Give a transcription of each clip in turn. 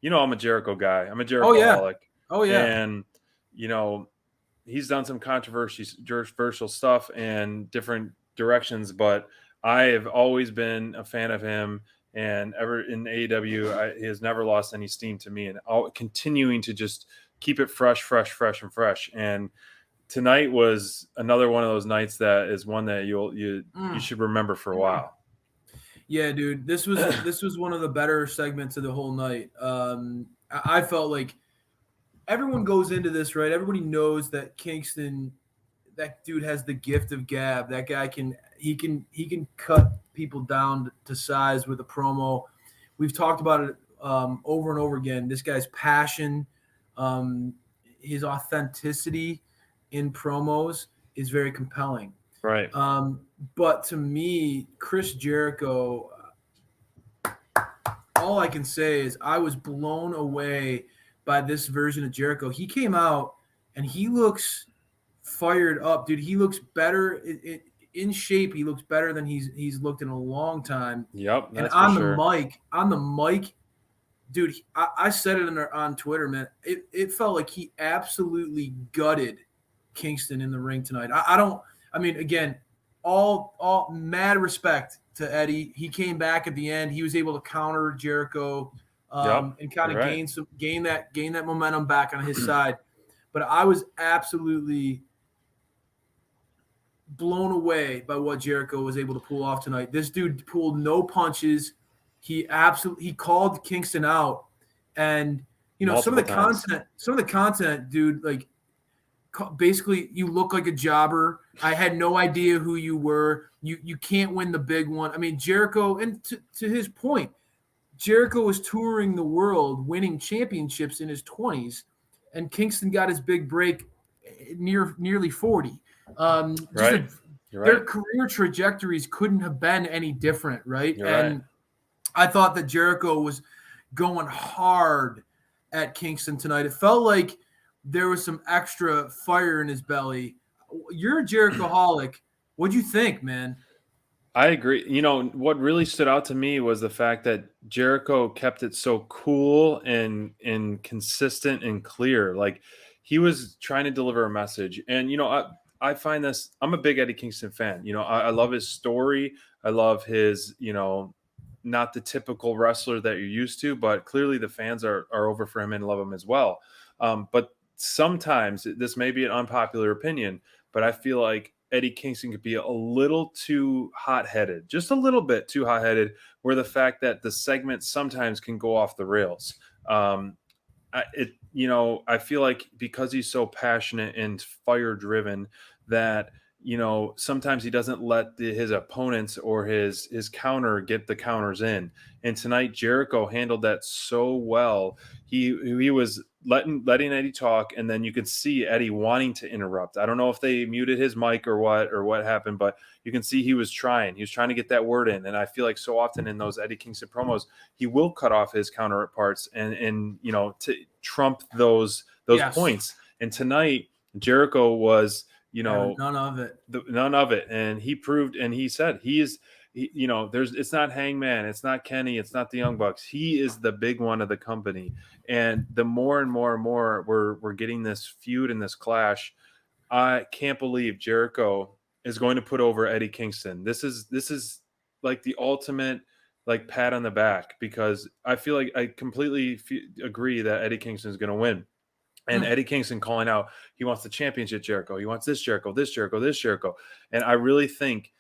I'm a Jericho guy. I'm a Oh yeah. Jerichoholic. Oh yeah. And, you know, he's done some controversial stuff and different directions, but I have always been a fan of him. And ever in AEW, he has never lost any steam to me, and continuing to just keep it fresh. And tonight was another one of those nights that is one that you should remember for a while. Yeah, dude, this was one of the better segments of the whole night. I felt like everyone goes into this right. Everybody knows that Kingston, that dude has the gift of gab. That guy can cut people down to size with a promo. We've talked about it over and over again. This guy's passion, his authenticity in promos is very compelling. Right. But to me, Chris Jericho, all I can say is I was blown away by this version of Jericho. He came out and he looks fired up, dude. He looks better in shape. He looks better than he's looked in a long time. Yep, And that's for sure. on the mic, dude, I said it on Twitter, man. It felt like he absolutely gutted Kingston in the ring tonight. I mean, again, all mad respect to Eddie. He came back at the end. He was able to counter Jericho and kind of gain that momentum back on his side. But I was absolutely blown away by what Jericho was able to pull off tonight. This dude pulled no punches. He called Kingston out, and some of the content, dude, like basically you look like a jobber. I had no idea who you were. You can't win the big one. I mean, Jericho, and to his point, Jericho was touring the world, winning championships in his 20s, and Kingston got his big break nearly 40. Right. Their career trajectories couldn't have been any different, right? You're and right. I thought that Jericho was going hard at Kingston tonight. It felt like there was some extra fire in his belly. You're a Jerichoholic. What'd you think, man? I agree. What really stood out to me was the fact that Jericho kept it so cool and consistent and clear. Like he was trying to deliver a message. And I find this. I'm a big Eddie Kingston fan. I love his story. I love his. Not the typical wrestler that you're used to, but clearly the fans are over for him and love him as well. But sometimes this may be an unpopular opinion, but I feel like Eddie Kingston could be a little too hot-headed, just a little bit too hot-headed, where the fact that the segment sometimes can go off the rails. I feel like because he's so passionate and fire-driven that, sometimes he doesn't let his opponents or his counter get the counters in. And tonight, Jericho handled that so well. He was letting Eddie talk, and then you could see Eddie wanting to interrupt. I don't know if they muted his mic or what happened, but you can see he was trying. He was trying to get that word in. And I feel like so often in those Eddie Kingston promos, he will cut off his counterparts and to trump those points. And tonight, Jericho was none of it. And he proved, and he said it's not Hangman, it's not Kenny, it's not the Young Bucks. He is the big one of the company. And the more and more and more we're getting this feud and this clash, I can't believe Jericho is going to put over Eddie Kingston. This is like the ultimate like pat on the back, because I feel like I completely agree that Eddie Kingston is going to win. And Eddie Kingston calling out, he wants the championship Jericho. He wants this Jericho, this Jericho, this Jericho. And I really think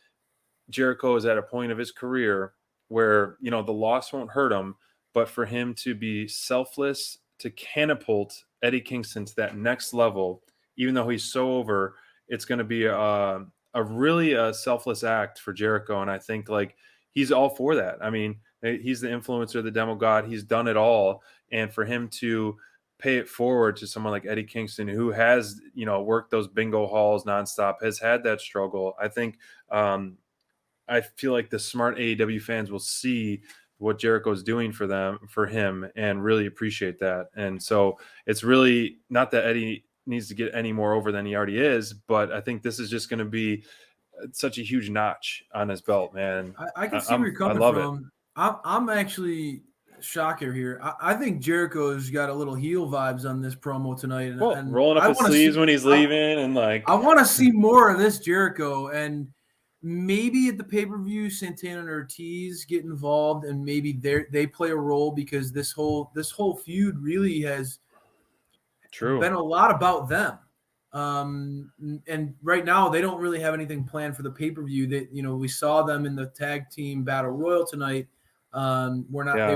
Jericho is at a point of his career where, the loss won't hurt him, but for him to be selfless, to catapult Eddie Kingston to that next level, even though he's so over, it's going to be a really selfless act for Jericho. And I think like he's all for that. I mean, he's the influencer, the demo god. He's done it all. And for him to pay it forward to someone like Eddie Kingston, who has, worked those bingo halls nonstop, has had that struggle. I think, I feel like the smart AEW fans will see what Jericho's doing for him, and really appreciate that. And so it's really not that Eddie needs to get any more over than he already is, but I think this is just going to be such a huge notch on his belt, man. I can see where you're coming from. I'm actually shocker here. I think Jericho's got a little heel vibes on this promo tonight. And rolling up his sleeves when he's leaving, and like I want to see more of this Jericho, and maybe at the pay-per-view, Santana and Ortiz get involved, and maybe they play a role, because this whole feud really has been a lot about them. And right now they don't really have anything planned for the pay-per-view. That we saw them in the tag team battle royal tonight. They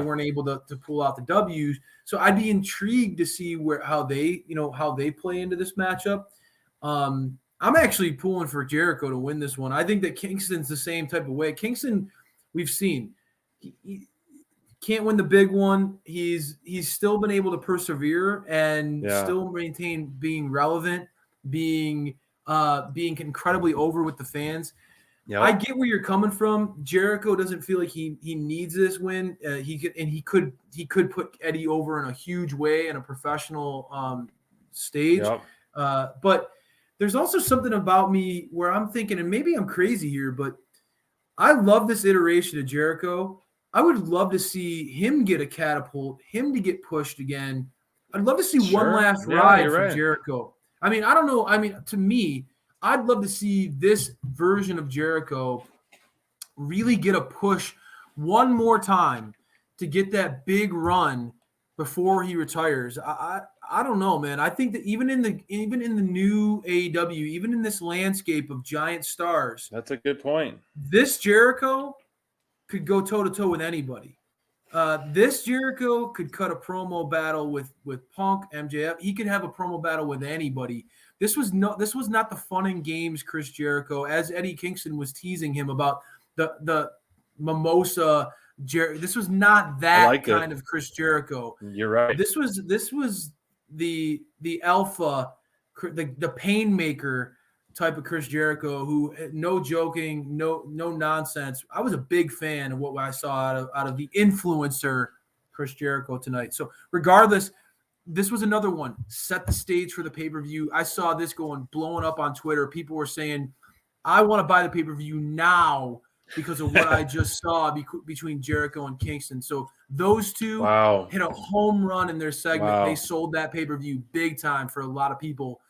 weren't able to pull out the W's. So I'd be intrigued to see how they play into this matchup. I'm actually pulling for Jericho to win this one. I think that Kingston's the same type of way. Kingston, we've seen, he can't win the big one. He's still been able to persevere and still maintain being relevant, being incredibly over with the fans. Yep. I get where you're coming from. Jericho doesn't feel like he needs this win. He could put Eddie over in a huge way in a professional stage. Yep. But there's also something about me where I'm thinking, and maybe I'm crazy here, but I love this iteration of Jericho. I would love to see him get a catapult, him to get pushed again. I'd love to see one last ride for Jericho. I mean, I don't know. I mean, to me, I'd love to see this version of Jericho really get a push one more time to get that big run before he retires. I don't know, man. I think that even in the new AEW, even in this landscape of giant stars, that's a good point. This Jericho could go toe-to-toe with anybody. This Jericho could cut a promo battle with Punk, MJF. He could have a promo battle with anybody. This was not the fun and games Chris Jericho, as Eddie Kingston was teasing him about the mimosa. This was not that kind of Chris Jericho. You're right. This was the alpha, the pain maker type of Chris Jericho, who, no joking, no nonsense. I was a big fan of what I saw out of the influencer Chris Jericho tonight. So regardless, this was another one. Set the stage for the pay-per-view. I saw this blowing up on Twitter. People were saying, I want to buy the pay-per-view now because of what I just saw between Jericho and Kingston. So those two hit a home run in their segment. Wow. They sold that pay-per-view big time for a lot of people.